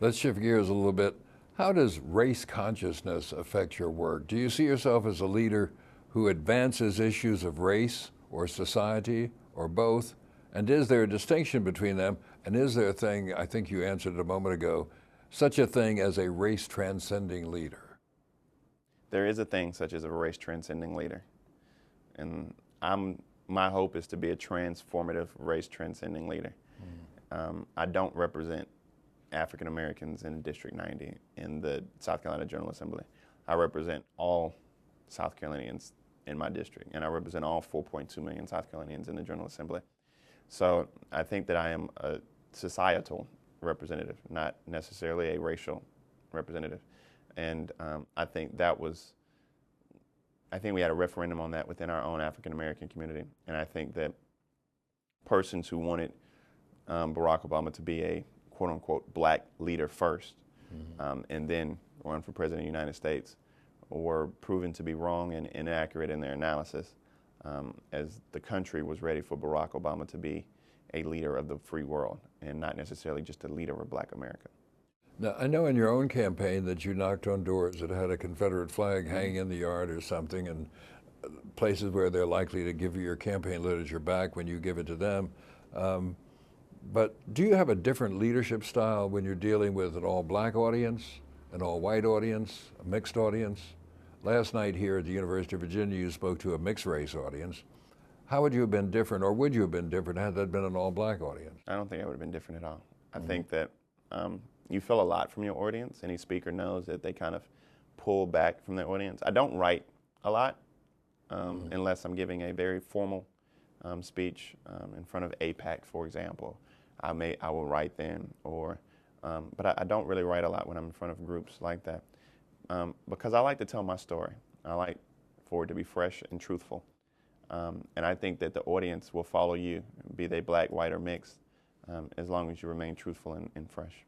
Let's shift gears a little bit. How does race consciousness affect your work? Do you see yourself as a leader who advances issues of race or society or both? And is there a distinction between them? And is there a thing, I think you answered it a moment ago, such a thing as a race transcending leader? There is a thing such as a race transcending leader. And my hope is to be a transformative race transcending leader. I don't represent African Americans in District 90 in the South Carolina General Assembly. I represent all South Carolinians in my district, and I represent all 4.2 million South Carolinians in the General Assembly. So I think that I am a societal representative, not necessarily a racial representative. And I think we had a referendum on that within our own African American community. And I think that persons who wanted Barack Obama to be a quote unquote black leader first, and then run for president of the United States, were proven to be wrong and inaccurate in their analysis, as the country was ready for Barack Obama to be a leader of the free world and not necessarily just a leader of black America. Now, I know in your own campaign that you knocked on doors that had a Confederate flag hanging in the yard or something, and places where they're likely to give you your campaign literature back when you give it to them. But do you have a different leadership style when you're dealing with an all-black audience, an all-white audience, a mixed audience? Last night here at the University of Virginia, you spoke to a mixed-race audience. How would you have been different, or would you have been different had that been an all-black audience? I don't think I would have been different at all. I think that you feel a lot from your audience. Any speaker knows that they kind of pull back from their audience. I don't write a lot unless I'm giving a very formal speech in front of APAC, for example. I will write then, but I don't really write a lot when I'm in front of groups like that, because I like to tell my story. I like for it to be fresh and truthful, and I think that the audience will follow you, be they black, white, or mixed, as long as you remain truthful and fresh.